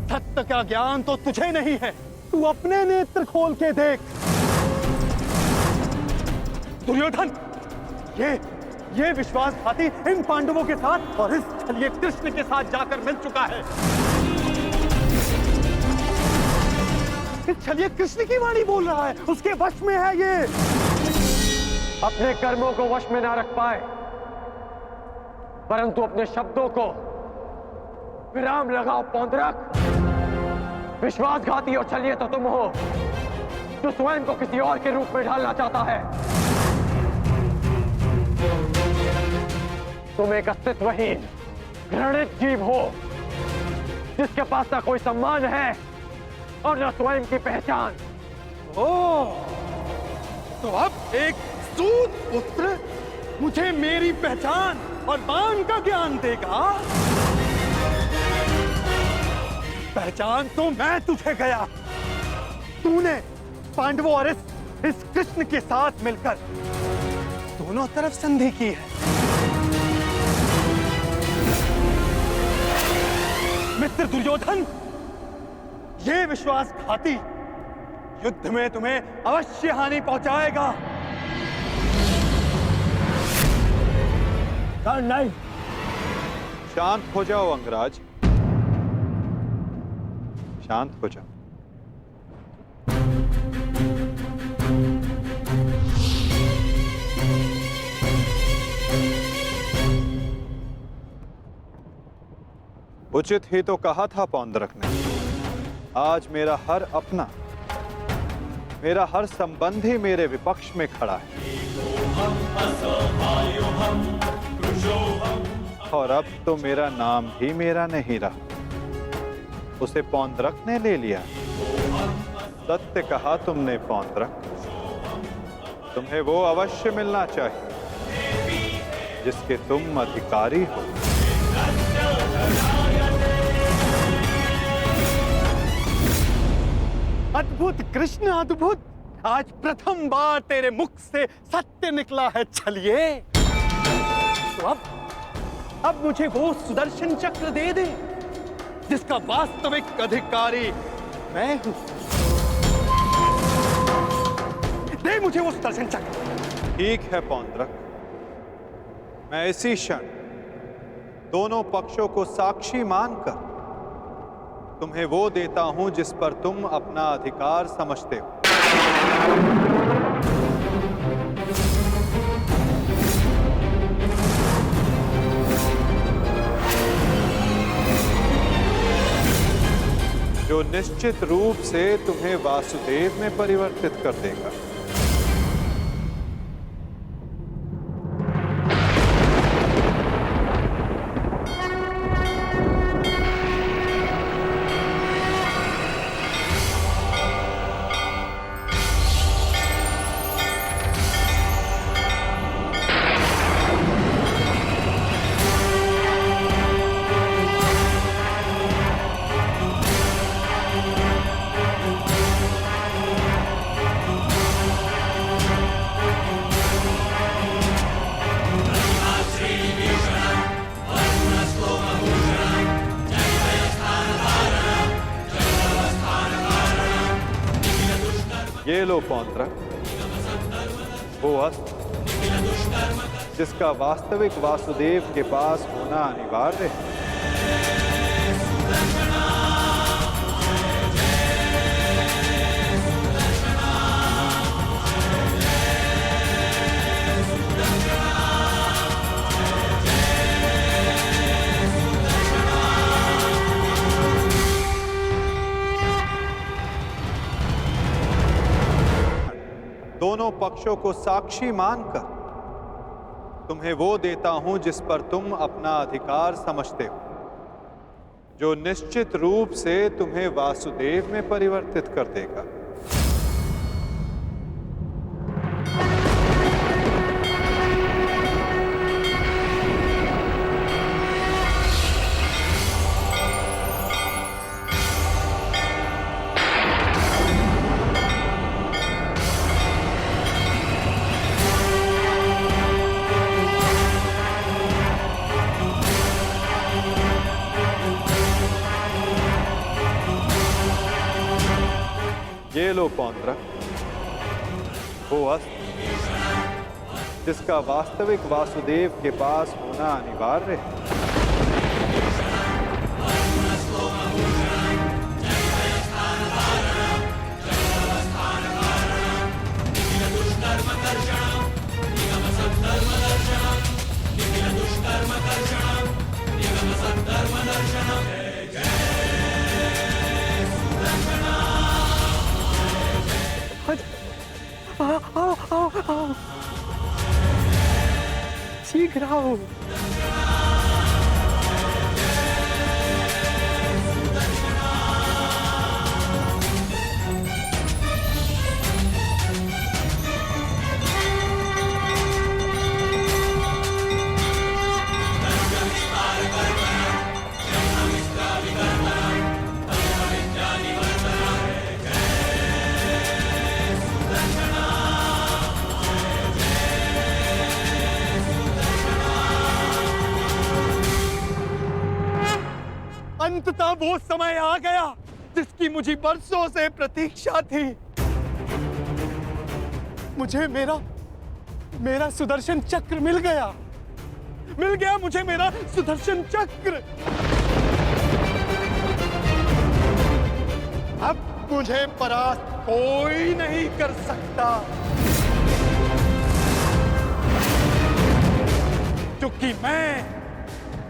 Speaker 3: सत्य का ज्ञान तो तुझे नहीं है, तू अपने नेत्र खोल के देख। दुर्योधन, ये विश्वासघाती इन पांडवों के साथ और इस छलिए कृष्ण के साथ जाकर मिल चुका है। इस छलिए कृष्ण की वाणी बोल रहा है, उसके वश में है ये।
Speaker 18: अपने कर्मों को वश में ना रख पाए, परंतु अपने शब्दों को विराम लगाओ पौंड्रक। विश्वासघाती और छलिए तो तुम हो, जो स्वयं को किसी और के रूप में ढालना चाहता है। तुम एक अस्तित्वहीन घृणित जीव हो, जिसके पास ना कोई सम्मान है और न स्वयं की पहचान।
Speaker 3: तो अब एक सूत पुत्र मुझे मेरी पहचान और बाण का ज्ञान देगा? पहचान तो मैं तुझे गया। तूने पांडवों और इस कृष्ण के साथ मिलकर दोनों तरफ संधि की है। मित्र दुर्योधन, ये विश्वासघाती युद्ध में तुम्हें अवश्य हानि पहुंचाएगा।
Speaker 11: नहीं।
Speaker 2: शांत हो जाओ अंगराज, शांत हो जाओ। उचित ही तो कहा था पौंड्रक ने। आज मेरा हर अपना, मेरा हर संबंधी मेरे विपक्ष में खड़ा है, और अब तो मेरा नाम भी मेरा नहीं रहा, उसे पौंड्रक ने ले लिया। सत्य कहा तुमने पौंड्रक, तुम्हें वो अवश्य मिलना चाहिए जिसके तुम अधिकारी हो।
Speaker 3: अद्भुत कृष्ण, अद्भुत। आज प्रथम बार तेरे मुख से सत्य निकला है छलिए। तो
Speaker 18: अब मुझे वो सुदर्शन चक्र दे दे जिसका वास्तविक अधिकारी मैं हूं। दे मुझे वो सुदर्शन चक्र।
Speaker 2: ठीक है पौंड्रक, मैं इसी क्षण दोनों पक्षों को साक्षी मानकर तुम्हें वो देता हूं जिस पर तुम अपना अधिकार समझते हो। जो निश्चित रूप से तुम्हें वासुदेव में परिवर्तित कर देगा। ये लो पौंड्रक, वो अस्त्र जिसका वास्तविक वासुदेव के पास होना अनिवार्य है। दोनों पक्षों को साक्षी मानकर तुम्हें वो देता हूं जिस पर तुम अपना अधिकार समझते हो, जो निश्चित रूप से तुम्हें वासुदेव में परिवर्तित कर देगा। ये लो पौंड्रक, वो अस्त्र जिसका वास्तविक वासुदेव के पास होना अनिवार्य है।
Speaker 18: आओ। शीघ्र आओ। अंततः वो समय आ गया जिसकी मुझे बरसों से प्रतीक्षा थी। मुझे मेरा सुदर्शन चक्र मिल गया मुझे मेरा सुदर्शन चक्र। अब मुझे परास्त कोई नहीं कर सकता, क्योंकि मैं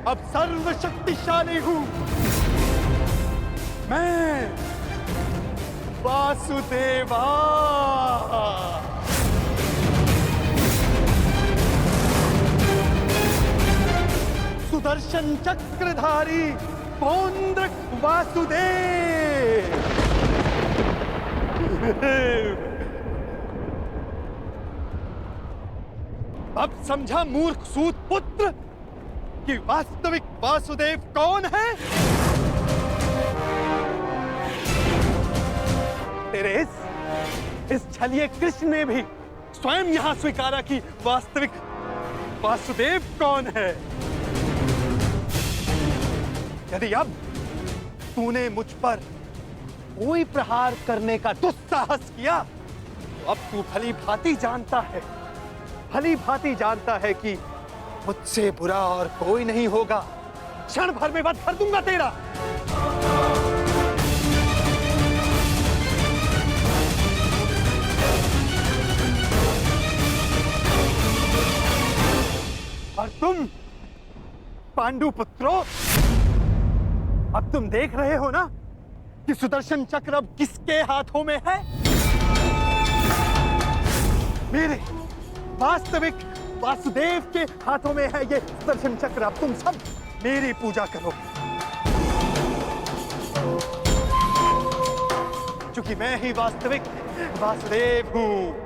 Speaker 18: अब सर्वशक्तिशाली हूं। मैं वासुदेवा। सुदर्शन चक्रधारी पौंड्रक वासुदेव। अब समझा मूर्ख सूत पुत्र कि वास्तविक वासुदेव कौन है? तेरे इस छलिए कृष्ण ने भी स्वयं यहां स्वीकारा कि वास्तविक वासुदेव कौन है।
Speaker 15: यदि अब तूने मुझ पर कोई प्रहार करने का दुस्साहस किया तो अब तू भली भांति जानता है कि मुझसे बुरा और कोई नहीं होगा। क्षण भर में वध कर दूंगा तेरा। और तुम पांडु पुत्रों, अब तुम देख रहे हो ना कि सुदर्शन चक्र अब किसके हाथों में है? मेरे वास्तविक वासुदेव के हाथों में है ये सुदर्शन चक्र। अब तुम सब मेरी पूजा करो, क्योंकि मैं ही वास्तविक वासुदेव हूं।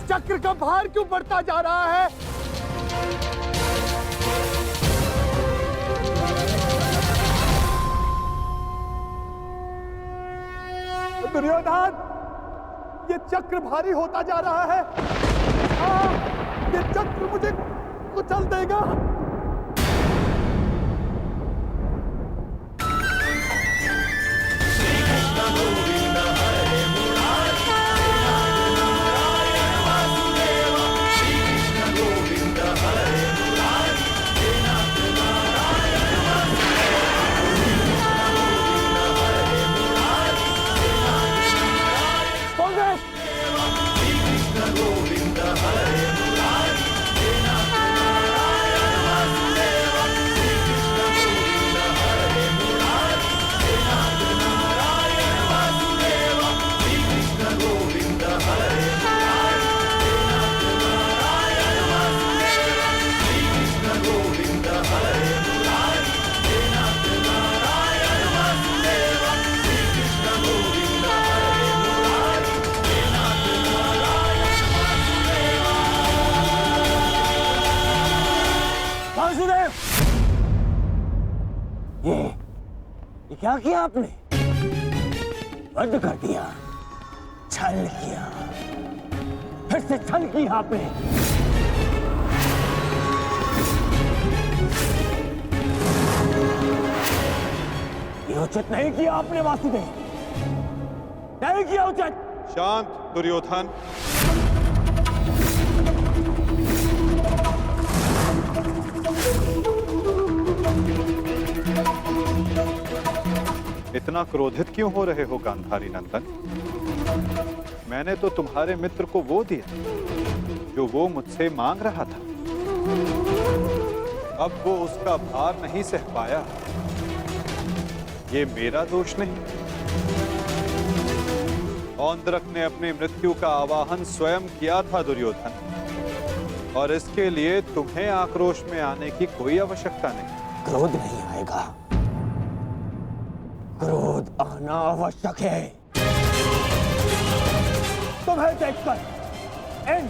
Speaker 15: चक्र का भार क्यों बढ़ता जा रहा है? दुर्योधन, ये चक्र भारी होता जा रहा है। ये चक्र मुझे कुचल देगा।
Speaker 8: ये क्या किया आपने? वध कर दिया, छल किया, फिर से छल किया आपने। ये उचित नहीं किया आपने वासुदेव, नहीं किया उचित।
Speaker 2: शांत दुर्योधन। इतना क्रोधित क्यों हो रहे हो गांधारी नंदन? मैंने तो तुम्हारे मित्र को वो दिया जो वो मुझसे मांग रहा था। अब वो उसका भार नहीं सह पाया, ये मेरा दोष नहीं। औंद्रक ने अपनी मृत्यु का आवाहन स्वयं किया था दुर्योधन, और इसके लिए तुम्हें आक्रोश में आने की कोई आवश्यकता नहीं।
Speaker 8: क्रोध नहीं आएगा, क्रोध आना आवश्यक है। तुम्हें देखकर, इन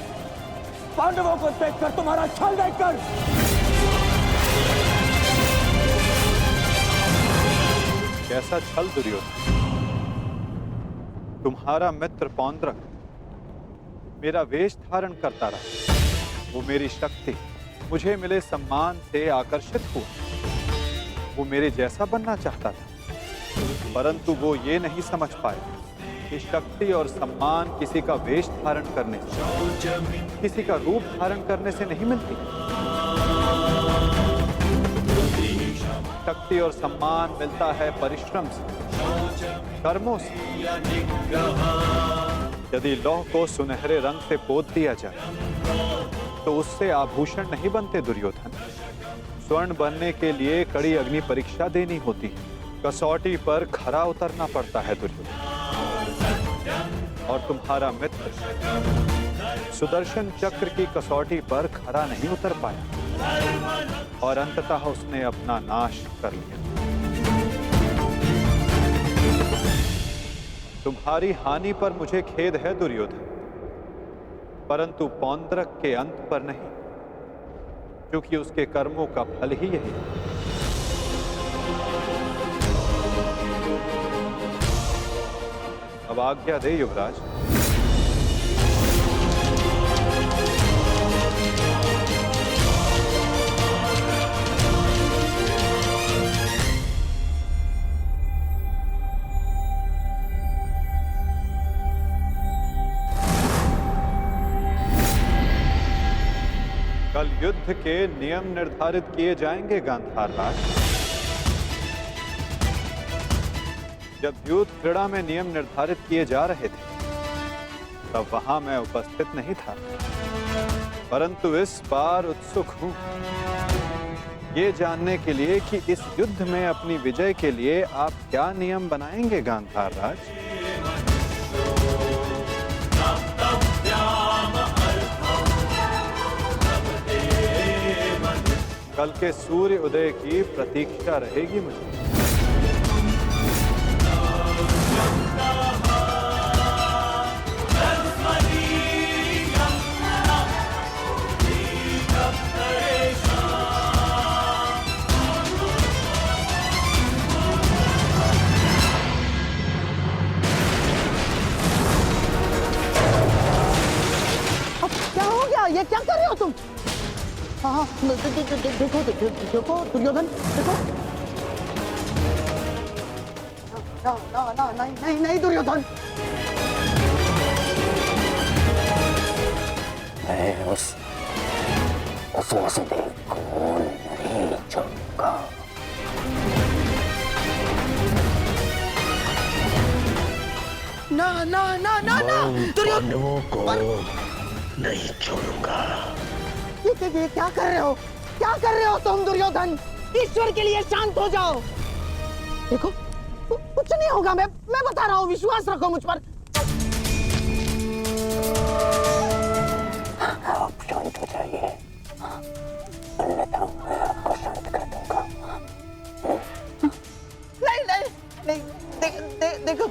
Speaker 8: पांडवों को देखकर, तुम्हारा छल देखकर,
Speaker 2: कैसा छल दुर्योधन? तुम्हारा मित्र पौंद्रक मेरा वेश धारण करता रहा, वो मेरी शक्ति, मुझे मिले सम्मान से आकर्षित हुआ। वो मेरे जैसा बनना चाहता था, परंतु वो ये नहीं समझ पाया कि शक्ति और सम्मान किसी का वेश धारण करने से, किसी का रूप धारण करने से नहीं मिलती। शक्ति और सम्मान मिलता है परिश्रम से, कर्मों से। यदि लौह को सुनहरे रंग से पोत दिया जाए तो उससे आभूषण नहीं बनते दुर्योधन। स्वर्ण बनने के लिए कड़ी अग्नि परीक्षा देनी होती है, कसौटी पर खरा उतरना पड़ता है दुर्योधन। और तुम्हारा मित्र सुदर्शन चक्र की कसौटी पर खरा नहीं उतर पाया और अंततः उसने अपना नाश कर लिया। तुम्हारी हानि पर मुझे खेद है दुर्योधन, परंतु पौंद्रक के अंत पर नहीं, क्योंकि उसके कर्मों का फल ही यही है। अब आज्ञा दे युवराज। कल युद्ध के नियम निर्धारित किए जाएंगे गांधार राज। जब युद्ध क्रीड़ा में नियम निर्धारित किए जा रहे थे तब वहां मैं उपस्थित नहीं था, परंतु इस बार उत्सुक हूं ये जानने के लिए कि इस युद्ध में अपनी विजय के लिए आप क्या नियम बनाएंगे गांधार राज। कल के सूर्य उदय की प्रतीक्षा रहेगी मुझे।
Speaker 9: क्या हो गया? ये क्या कर रहे हो तुम? हाँ, देखो देखो दुर्योधन, देखो। नहीं दुर्योधन।
Speaker 8: मैं उस वासुदेव को नहीं छोड़ूंगा।
Speaker 9: ना
Speaker 8: पांडवों को नहीं छोड़ूंगा।
Speaker 9: ये क्या कर रहे हो? क्या कर रहे हो तुम दुर्योधन? ईश्वर के लिए शांत हो जाओ। देखो कुछ नहीं होगा, मैं बता रहा हूँ, विश्वास रखो मुझ पर।
Speaker 8: आप शांत हो जाइए, अन्यथा मैं आपको शांत कर दूंगा।
Speaker 9: नहीं, देखो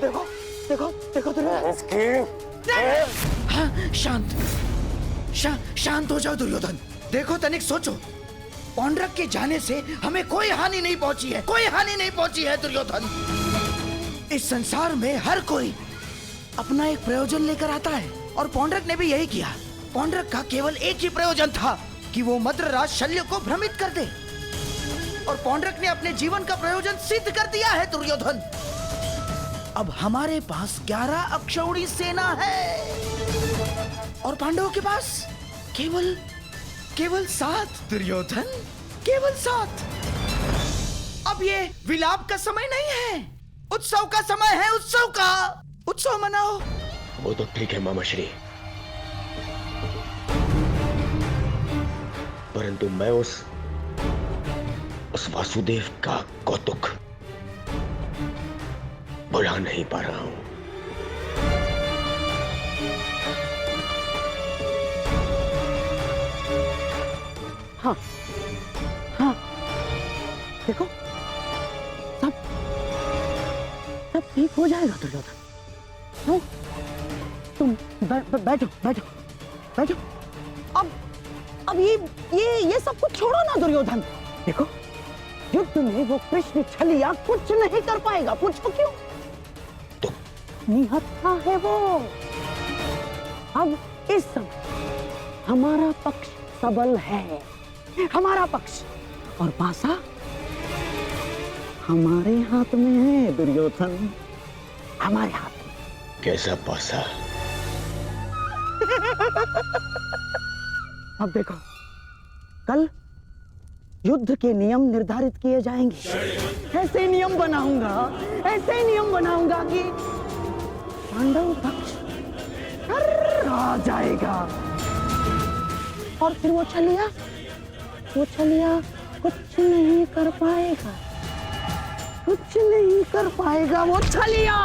Speaker 19: शांत हो जाओ दुर्योधन। देखो तनिक सोचो, पौंड्रक के जाने से हमें कोई हानि नहीं पहुंची है दुर्योधन। इस संसार में हर कोई अपना एक प्रयोजन लेकर आता है और पौंड्रक ने भी यही किया। पौंड्रक का केवल एक ही प्रयोजन था कि वो मद्रराज शल्य को भ्रमित कर दे, और पौंड्रक ने अपने जीवन का प्रयोजन सिद्ध कर दिया है दुर्योधन। अब हमारे पास 11 अक्षौणी सेना है और पांडवों के पास केवल 7 दुर्योधन, केवल 7। अब ये विलाप का समय नहीं है, उत्सव का समय है। उत्सव मनाओ।
Speaker 8: वो तो ठीक है मामाश्री, परंतु मैं उस वासुदेव का कौतुक बुला नहीं पा रहा हूं।
Speaker 9: हाँ, देखो सब ठीक हो जाएगा दुर्योधन। हाँ, तुम बैठो। अब ये सब कुछ छोड़ो ना दुर्योधन। देखो युद्ध में वो कृष्ण छलिया कुछ नहीं कर पाएगा। पूछो क्यों?
Speaker 8: तो
Speaker 9: निहत्था है वो। अब इस समय हमारा पक्ष सबल है, हमारा पक्ष, और पासा हमारे हाथ में है दुर्योधन, हमारे हाथ में।
Speaker 8: कैसा पासा?
Speaker 9: अब देखो, कल युद्ध के नियम निर्धारित किए जाएंगे। ऐसे नियम बनाऊंगा कि पांडव पक्ष आ जाएगा, और फिर वो छलिया कुछ नहीं कर पाएगा वो छलिया।